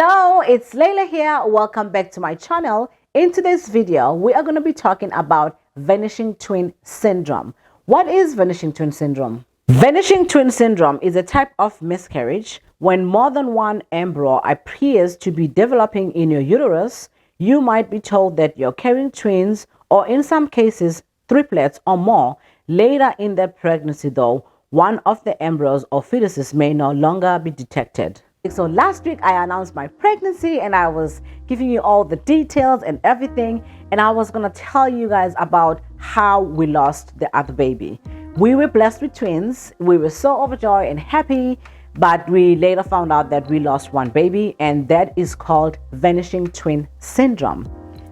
Hello, it's Layla here. Welcome back to my channel. In today's video, we are going to be talking about vanishing twin syndrome. What is vanishing twin syndrome? Vanishing twin syndrome is a type of miscarriage when more than one embryo appears to be developing in your uterus. You might be told that you're carrying twins, or in some cases, triplets or more. Later in the pregnancy, though, one of the embryos or fetuses may no longer be detected. So last week I announced my pregnancy and I was giving you all the details and everything, and I was going to tell you guys about how we lost the other baby. We were blessed with twins. We were so overjoyed and happy, but we later found out that we lost one baby, and that is called vanishing twin syndrome.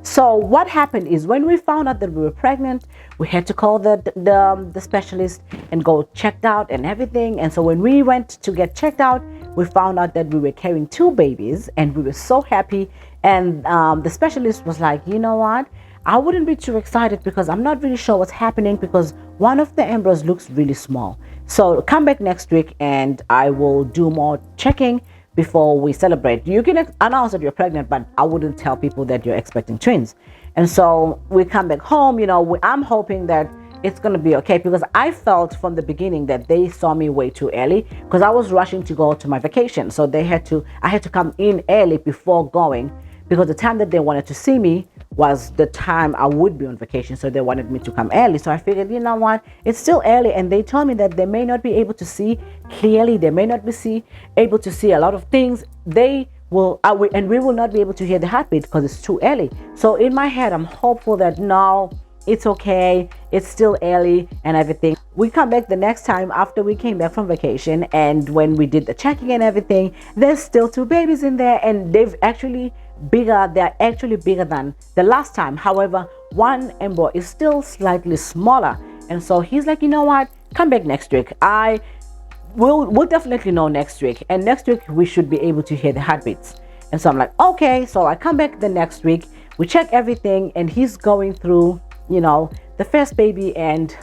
So what happened is, when we found out that we were pregnant, we had to call the specialist and go checked out and everything. And so when we went to get checked out, we found out that we were carrying two babies, and we were so happy. And the specialist was like, you know what, I wouldn't be too excited because I'm not really sure what's happening, because one of the embryos looks really small. So come back next week and I will do more checking before we celebrate. You can announce that you're pregnant, but I wouldn't tell people that you're expecting twins. And so we come back home, I'm hoping that it's going to be okay, because I felt from the beginning that they saw me way too early, because I was rushing to go to my vacation. So I had to come in early before going, because the time that they wanted to see me was the time I would be on vacation. So they wanted me to come early. So I figured, you know what, it's still early, and they told me that they may not be able to see clearly. They may not be able to see a lot of things. And we will not be able to hear the heartbeat because it's too early. So in my head, I'm hopeful that no, it's okay, it's still early and everything. We come back the next time after we came back from vacation, and when we did the checking and everything, there's still two babies in there, and they're actually bigger than the last time. However, one embryo is still slightly smaller. And so he's like, you know what, come back next week. We'll definitely know next week, and next week we should be able to hear the heartbeats. And so I'm like, okay. So I come back the next week, we check everything, and he's going through the first baby, and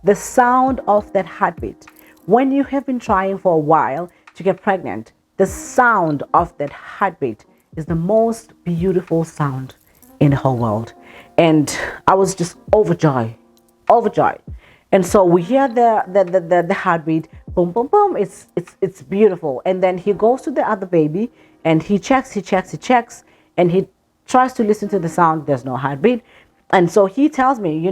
the sound of that heartbeat, when you have been trying for a while to get pregnant, the sound of that heartbeat is the most beautiful sound in the whole world. And I was just overjoyed. And so we hear the heartbeat, boom, boom, boom. It's beautiful. And then he goes to the other baby and he checks, and he tries to listen to the sound. There's no heartbeat. And so he tells me,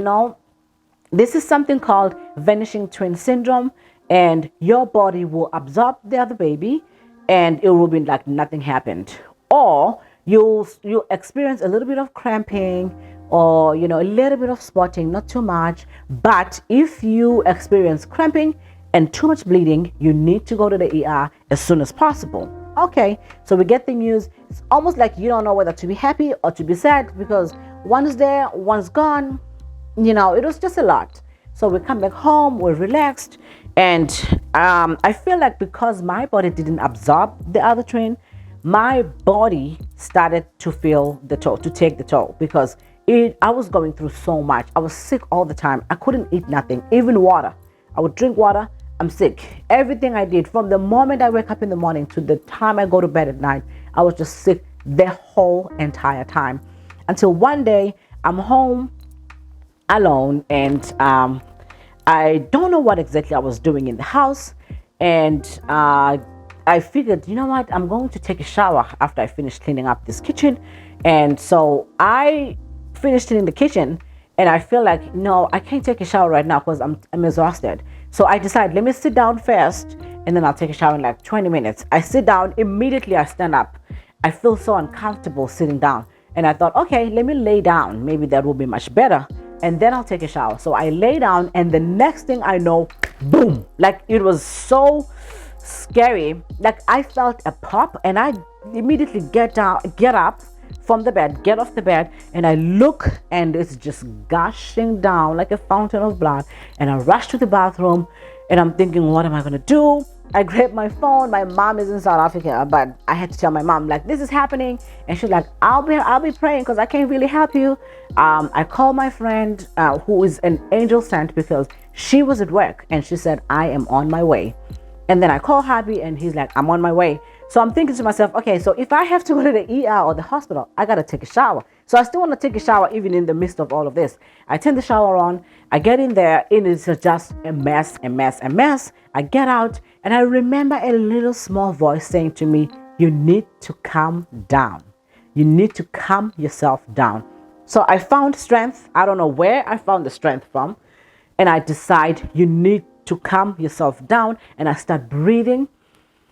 this is something called vanishing twin syndrome, and your body will absorb the other baby and it will be like nothing happened. Or you'll experience a little bit of cramping, or a little bit of spotting, not too much. But if you experience cramping and too much bleeding, you need to go to the ER as soon as possible. Okay, so we get the news. It's almost like you don't know whether to be happy or to be sad, because one's there, one's gone. It was just a lot. So we come back home, we're relaxed, and I feel like because my body didn't absorb the other twin, my body started to feel the toll, to take the toll, because I was going through so much. I was sick all the time. I couldn't eat nothing, even water. I would drink water, I'm sick. Everything I did, from the moment I wake up in the morning to the time I go to bed at night, I was just sick the whole entire time. Until one day I'm home alone, and I don't know what exactly I was doing in the house, and I figured, you know what, I'm going to take a shower after I finish cleaning up this kitchen. And so I finished cleaning the kitchen, and I feel like, no, I can't take a shower right now because I'm exhausted. So I decided, let me sit down first, and then I'll take a shower in like 20 minutes. I sit down, immediately I stand up. I feel so uncomfortable sitting down. And I thought, okay, let me lay down. Maybe that will be much better. And then I'll take a shower. So I lay down, and the next thing I know, boom, like it was so scary. Like I felt a pop, and I immediately get off the bed, and I look, and it's just gushing down like a fountain of blood. And I rush to the bathroom, and I'm thinking, what am I going to do? I grabbed my phone. My mom is in South Africa, but I had to tell my mom, like, this is happening. And she's like, I'll be praying because I can't really help you. I called my friend who is an angel sent, because she was at work, and she said, I am on my way. And then I call Happy, and he's like, I'm on my way. So I'm thinking to myself, okay, so if I have to go to the ER or the hospital, I got to take a shower. So I still want to take a shower even in the midst of all of this. I turn the shower on. I get in there. It is just a mess, a mess, a mess. I get out and I remember a little small voice saying to me, you need to calm down. You need to calm yourself down. So I found strength. I don't know where I found the strength from. And I decide you need to calm yourself down. And I start breathing.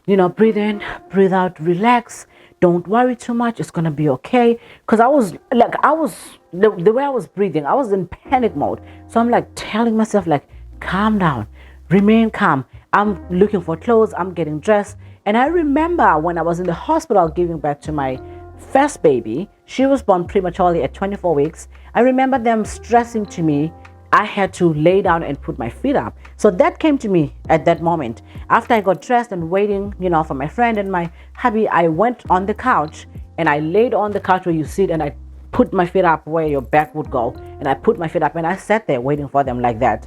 Breathe in, breathe out, relax. Don't worry too much. It's going to be okay. Because the way I was breathing, I was in panic mode. So I'm like telling myself, like, calm down, remain calm. I'm looking for clothes. I'm getting dressed. And I remember when I was in the hospital giving birth to my first baby, she was born prematurely at 24 weeks. I remember them stressing to me I had to lay down and put my feet up. So that came to me at that moment. After I got dressed and waiting, for my friend and my hubby, I went on the couch and I laid on the couch where you sit and I put my feet up where your back would go. And I put my feet up and I sat there waiting for them like that.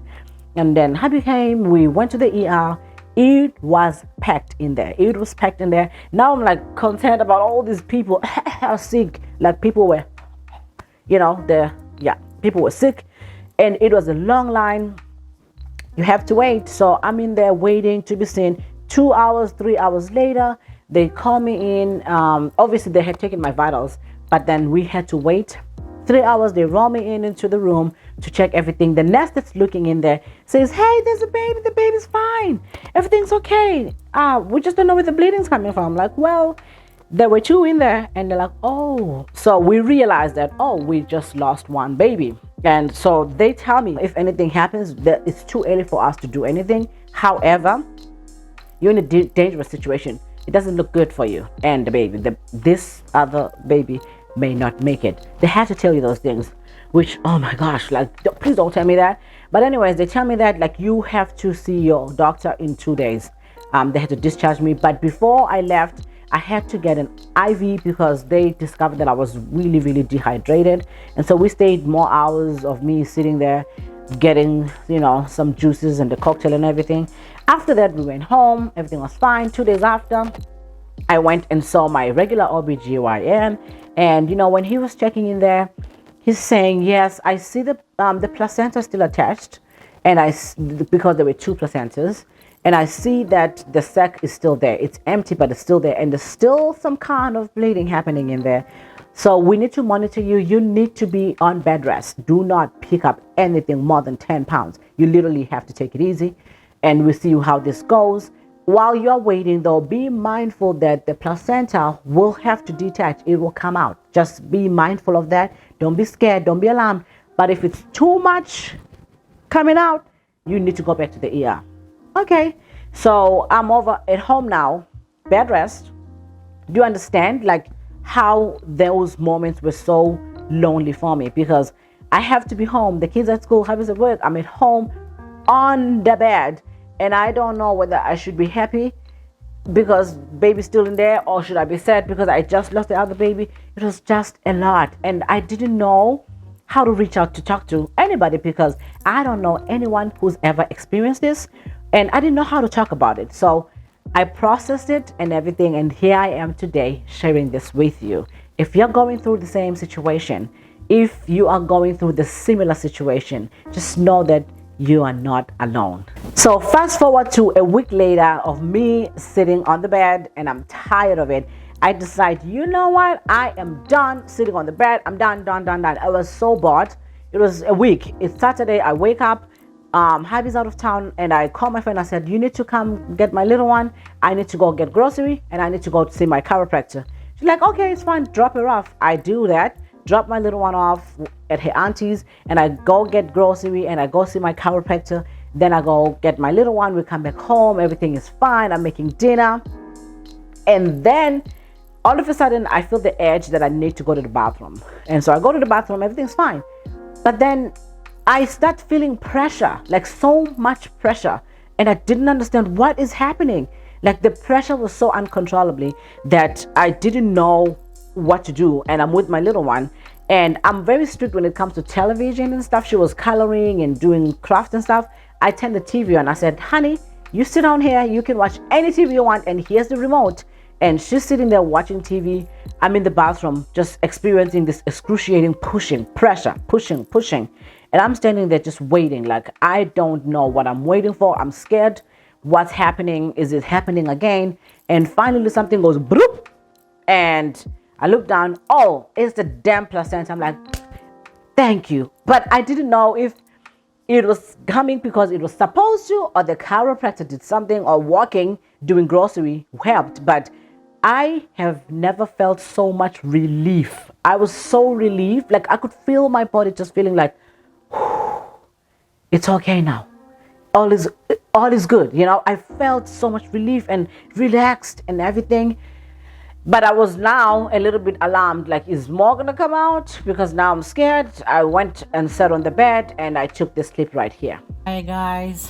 And then hubby came, we went to the ER. It was packed in there. It was packed in there. Now I'm like concerned about all these people are sick. Like people were, people were sick. And it was a long line. You have to wait. So I'm in there waiting to be seen. 2 hours, 3 hours later, they call me in. Obviously, they had taken my vitals, but then we had to wait 3 hours. They roll me into the room to check everything. The nurse that's looking in there says, hey, there's a baby. The baby's fine. Everything's okay. We just don't know where the bleeding's coming from. I'm like, well, there were 2 in there. And they're like, oh. So we realized that, we just lost 1 baby. And so they tell me if anything happens, that it's too early for us to do anything. However, you're in a dangerous situation. It doesn't look good for you and the baby. This other baby may not make it. They have to tell you those things, which, oh my gosh, please don't tell me that. But anyways, they tell me that you have to see your doctor in 2 days. They had to discharge me. But before I left, I had to get an IV because they discovered that I was really, really dehydrated. And so we stayed more hours of me sitting there getting, some juices and the cocktail and everything. After that, we went home. Everything was fine. 2 days after, I went and saw my regular OBGYN. And, when he was checking in there, he's saying, yes, I see the placenta still attached. And because there were 2 placentas. And I see that the sac is still there. It's empty, but it's still there. And there's still some kind of bleeding happening in there. So we need to monitor you. You need to be on bed rest. Do not pick up anything more than 10 pounds. You literally have to take it easy. And we'll see how this goes. While you're waiting, though, be mindful that the placenta will have to detach. It will come out. Just be mindful of that. Don't be scared. Don't be alarmed. But if it's too much coming out, you need to go back to the ER. Okay, so I'm over at home now, bed rest. Do you understand how those moments were so lonely for me? Because I have to be home. The kids at school, hubby's at work. I'm at home on the bed. And I don't know whether I should be happy because baby's still in there, or should I be sad because I just lost the other baby. It was just a lot. And I didn't know how to reach out to talk to anybody because I don't know anyone who's ever experienced this. And I didn't know how to talk about it. So I processed it and everything. And here I am today sharing this with you. If you're going through the same situation, if you are going through the similar situation, just know that you are not alone. So fast forward to a week later of me sitting on the bed and I'm tired of it. I decide, you know what? I am done sitting on the bed. I'm done. I was so bored. It was a week. It's Saturday. I wake up. Hubby's out of town and I called my friend. I said, you need to come get my little one. I need to go get grocery and I need to go see my chiropractor. She's like, okay, it's fine. Drop her off. I do that. Drop my little one off at her auntie's and I go get grocery and I go see my chiropractor. Then I go get my little one. We come back home. Everything is fine. I'm making dinner. And then all of a sudden I feel the urge that I need to go to the bathroom. And so I go to the bathroom. Everything's fine. But then I start feeling pressure, so much pressure. And I didn't understand what is happening. The pressure was so uncontrollably that I didn't know what to do. And I'm with my little one. And I'm very strict when it comes to television and stuff. She was coloring and doing craft and stuff. I turned the TV on. I said, honey, you sit down here. You can watch any TV you want. And here's the remote. and she's sitting there watching TV. I'm in the bathroom just experiencing this excruciating pushing, pressure, pushing. And I'm standing there just waiting. Like, I don't know what I'm waiting for. I'm scared. What's happening? Is it happening again? And finally something goes bloop. And I look down. Oh, it's the damn placenta. I'm like, thank you. But I didn't know if it was coming because it was supposed to, or the chiropractor did something, or walking, doing grocery helped. But I have never felt so much relief. I was so relieved. Like, I could feel my body just feeling like, it's okay now. All is good. You know, I felt so much relief and relaxed and everything. But I was now a little bit alarmed, like, is more gonna come out? Because now I'm scared. I went and sat on the bed and I took this clip right here. Hey guys,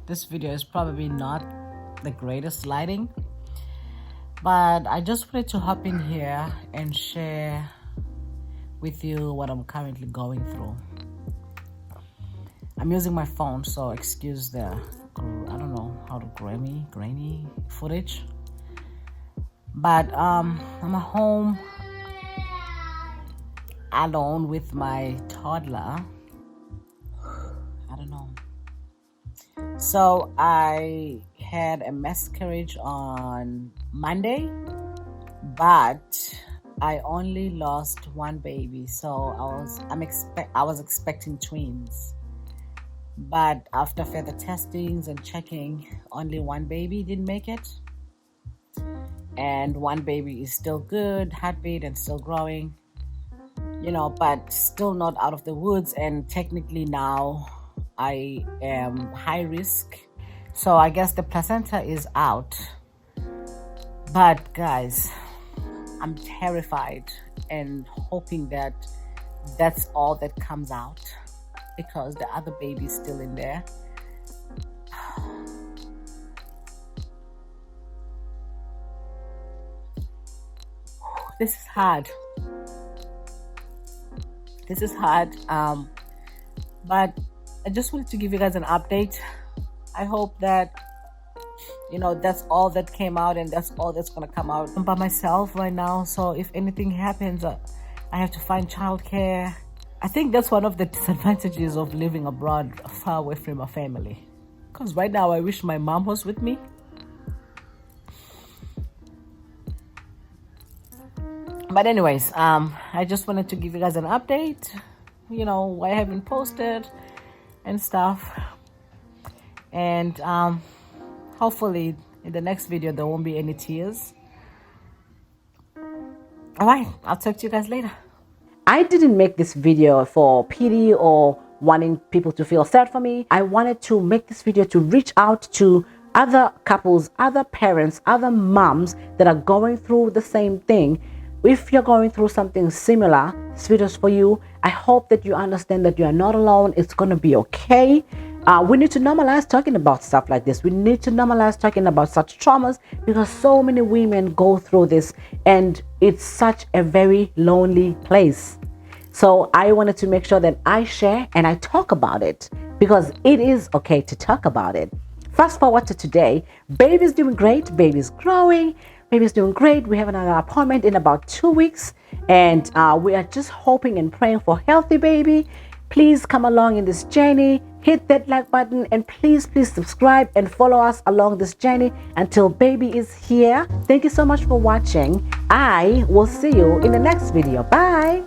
this video is probably not the greatest lighting, but I just wanted to hop in here and share with you what I'm currently going through. I'm using my phone, so excuse the, I don't know how to grainy footage. But I'm at home alone with my toddler. I don't know. So I had a miscarriage on Monday, but I only lost one baby. So I was expecting twins. But after further testings and checking, only one baby didn't make it. And one baby is still good, heartbeat, and still growing, you know, but still not out of the woods. And technically now I am high risk. So I guess the placenta is out. But guys, I'm terrified and hoping that that's all that comes out, because the other baby is still in there. This is hard. But I just wanted to give you guys an update. I hope that, you know, that's all that came out and that's all that's going to come out. I'm by myself right now, so if anything happens, I have to find childcare. I think that's one of the disadvantages of living abroad, far away from my family. Because right now I wish my mom was with me. But anyways, I just wanted to give you guys an update, you know, why I haven't posted and stuff. And hopefully in the next video there won't be any tears. All right, I'll talk to you guys later. I didn't make this video for pity or wanting people to feel sad for me. I wanted to make this video to reach out to other couples, other parents, other moms that are going through the same thing. If you're going through something similar, this video is for you. I hope that you understand that you are not alone. It's going to be okay. We need to normalize talking about stuff like this. We need to normalize talking about such traumas, because so many women go through this and it's such a very lonely place. So I wanted to make sure that I share and I talk about it, because it is okay to talk about it. Fast forward to today. Baby's doing great. Baby's growing. Baby's doing great. We have another appointment in about 2 weeks, and we are just hoping and praying for healthy baby. Please come along in this journey. Hit that like button, and please subscribe and follow us along this journey until baby is here. Thank you so much for watching. I will see you in the next video. Bye.